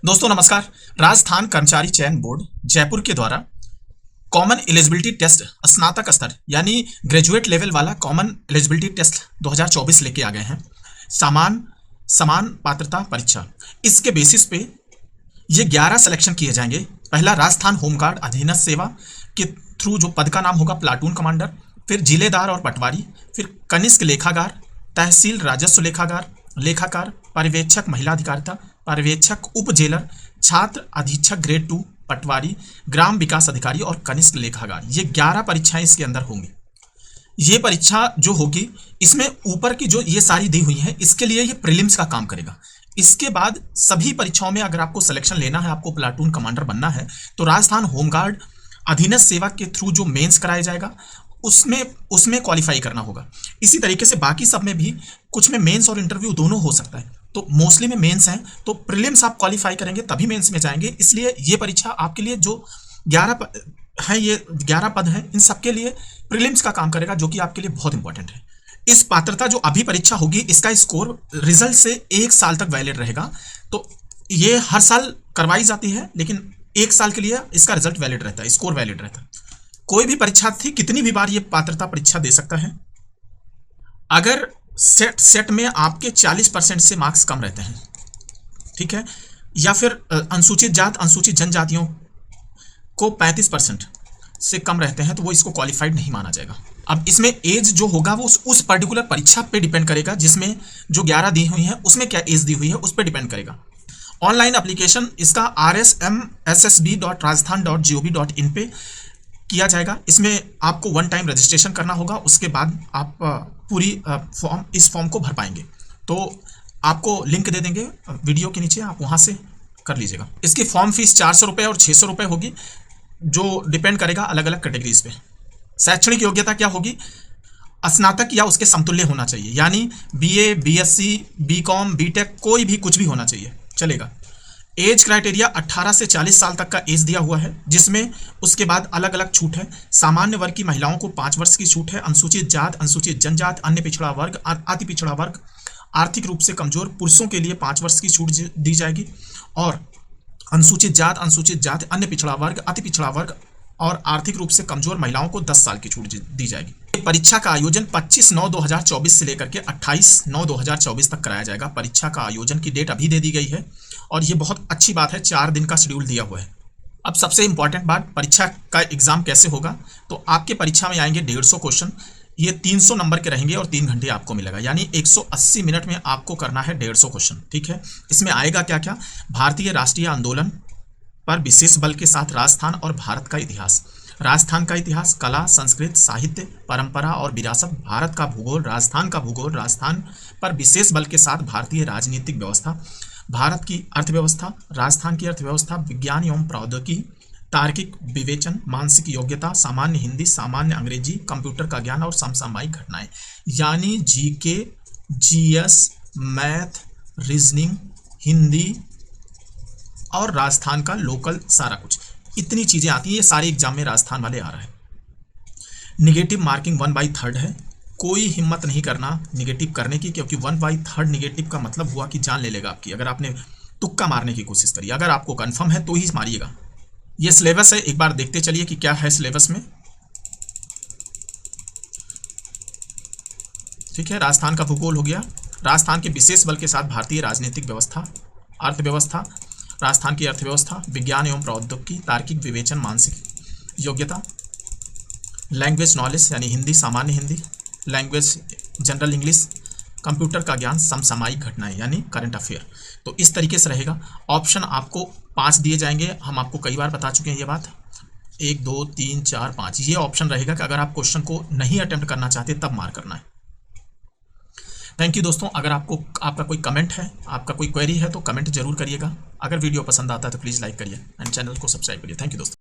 दोस्तों नमस्कार। राजस्थान कर्मचारी चयन बोर्ड जयपुर के द्वारा कॉमन एलिजिबिलिटी टेस्ट स्नातक स्तर यानी ग्रेजुएट लेवल वाला कॉमन एलिजिबिलिटी टेस्ट 2024 लेके आ गए हैं। समान पात्रता परीक्षा, इसके बेसिस पे ये 11 सिलेक्शन किए जाएंगे। पहला राजस्थान होमगार्ड अधीनस्थ सेवा के थ्रू जो पद का नाम होगा प्लाटून कमांडर, फिर जिलेदार और पटवारी, फिर कनिष्क लेखागार, तहसील राजस्व लेखाकार, पर्यवेक्षक महिला अधिकारिता, पर्यवेक्षक उप जेलर, छात्र अधीक्षक ग्रेड 2, पटवारी, ग्राम विकास अधिकारी और कनिष्क लेखागार। ये 11 परीक्षाएं इसके अंदर होंगी। ये परीक्षा जो होगी इसमें ऊपर की जो ये सारी दी हुई है इसके लिए ये प्रीलिम्स का काम करेगा। इसके बाद सभी परीक्षाओं में अगर आपको सिलेक्शन लेना है, आपको प्लाटून कमांडर बनना है, तो राजस्थान होमगार्ड अधीनस्थ सेवा के थ्रू जो मेंस कराया जाएगा उसमें क्वालिफाई करना होगा। इसी तरीके से बाकी सब में भी कुछ में मेंस और इंटरव्यू दोनों हो सकता है, तो मोस्टली में मेंस हैं, तो प्रीलिम्स आप क्वालिफाई करेंगे तभी मेंस में जाएंगे। इसलिए ये परीक्षा आपके लिए जो 11 पद हैं इन सबके लिए प्रीलिम्स का काम करेगा, जो कि आपके लिए बहुत इंपॉर्टेंट है। इस पात्रता जो अभी परीक्षा होगी इसका स्कोर रिजल्ट से 1 साल तक वैलिड रहेगा। तो ये हर साल करवाई जाती है, लेकिन 1 साल के लिए इसका रिजल्ट वैलिड रहता है, स्कोर वैलिड रहता है। कोई भी परीक्षार्थी कितनी भी बार ये पात्रता परीक्षा दे सकता है। अगर सेट में आपके 40% से मार्क्स कम रहते हैं, ठीक है, या फिर अनुसूचित जात अनुसूचित जनजातियों को 35% से कम रहते हैं, तो वो इसको क्वालिफाइड नहीं माना जाएगा। अब इसमें एज जो होगा वो उस पर्टिकुलर परीक्षा पे डिपेंड करेगा, जिसमें जो 11 दी हुई है उसमें क्या एज दी हुई है उस पर डिपेंड करेगा। ऑनलाइन एप्लीकेशन इसका rsmssb.rajasthan.gov.in पे किया जाएगा। इसमें आपको 1 टाइम रजिस्ट्रेशन करना होगा, उसके बाद आप पूरी इस फॉर्म को भर पाएंगे। तो आपको लिंक दे देंगे वीडियो के नीचे, आप वहाँ से कर लीजिएगा। इसकी फॉर्म फीस 400 रुपये और 600 रुपये होगी, जो डिपेंड करेगा अलग अलग कैटेगरीज पे। शैक्षणिक योग्यता क्या होगी? स्नातक या उसके समतुल्य होना चाहिए, यानी BA, BSc, BCom, BTech कोई भी कुछ भी होना चाहिए, चलेगा। एज क्राइटेरिया 18 से 40 साल तक का एज दिया हुआ है, जिसमें उसके बाद अलग अलग छूट है। सामान्य वर्ग की महिलाओं को 5 वर्ष की छूट है। अनुसूचित जात, अनुसूचित जनजात, अन्य पिछड़ा वर्ग, अति पिछड़ा वर्ग, आर्थिक रूप से कमजोर पुरुषों के लिए 5 वर्ष की छूट दी जाएगी। और अनुसूचित जात, अन्य पिछड़ा वर्ग, अति पिछड़ा वर्ग और आर्थिक रूप से कमजोर महिलाओं को 10 साल की छूट दी जाएगी। परीक्षा का आयोजन 25/9/2024 से लेकर के 28/9/2024 तक कराया जाएगा। परीक्षा का आयोजन की डेट अभी दे दी गई है और ये बहुत अच्छी बात है, 4 दिन का शेड्यूल दिया हुआ है। अब सबसे इंपॉर्टेंट बात, परीक्षा का एग्जाम कैसे होगा? तो आपके परीक्षा में आएंगे 150 क्वेश्चन, ये 300 नंबर के रहेंगे और 3 घंटे आपको मिलेगा, यानी 180 मिनट में आपको करना है 150 क्वेश्चन, ठीक है। इसमें आएगा क्या क्या? भारतीय राष्ट्रीय आंदोलन पर विशेष बल के साथ राजस्थान और भारत का इतिहास, राजस्थान का इतिहास, कला, संस्कृत, साहित्य, परंपरा और विरासत, भारत का भूगोल, राजस्थान का भूगोल, राजस्थान पर विशेष बल के साथ भारतीय राजनीतिक व्यवस्था, भारत की अर्थव्यवस्था, राजस्थान की अर्थव्यवस्था, विज्ञान एवं प्रौद्योगिकी, तार्किक विवेचन, मानसिक योग्यता, सामान्य हिंदी, सामान्य अंग्रेजी, कंप्यूटर का ज्ञान और समसामयिक घटनाएं, यानी GK, GS, math, reasoning, Hindi और राजस्थान का लोकल सारा कुछ, इतनी चीजें आती हैं। ये सारे एग्जाम में राजस्थान वाले आ रहा है। निगेटिव मार्किंग 1/3 है। कोई हिम्मत नहीं करना निगेटिव करने की, क्योंकि 1/3 निगेटिव का मतलब हुआ कि जान ले लेगा आपकी, अगर आपने तुक्का मारने की कोशिश करी। अगर आपको कंफर्म है तो ही मारिएगा। ये सिलेबस है, एक बार देखते चलिए कि क्या है सिलेबस में, ठीक है। राजस्थान का भूगोल हो गया, राजस्थान के विशेष बल के साथ भारतीय राजनीतिक व्यवस्था, अर्थव्यवस्था, राजस्थान की अर्थव्यवस्था, विज्ञान एवं प्रौद्योगिकी, तार्किक विवेचन, मानसिक योग्यता, लैंग्वेज नॉलेज यानी हिंदी, सामान्य Hindi, language general English, computer का ज्ञान, समसामयिक घटनाएं यानी करंट अफेयर। तो इस तरीके से रहेगा। ऑप्शन आपको 5 दिए जाएंगे, हम आपको कई बार बता चुके हैं ये बात, 1 2 3 4 5 ये ऑप्शन रहेगा कि अगर आप क्वेश्चन को नहीं अटेम्प्ट करना चाहते तब मार करना है। थैंक यू दोस्तों। अगर आपका कोई कमेंट है, आपका कोई क्वेरी है तो कमेंट जरूर करिएगा। अगर वीडियो पसंद आता है तो प्लीज़ लाइक करिए एंड चैनल को सब्सक्राइब करिए। थैंक यू दोस्तों।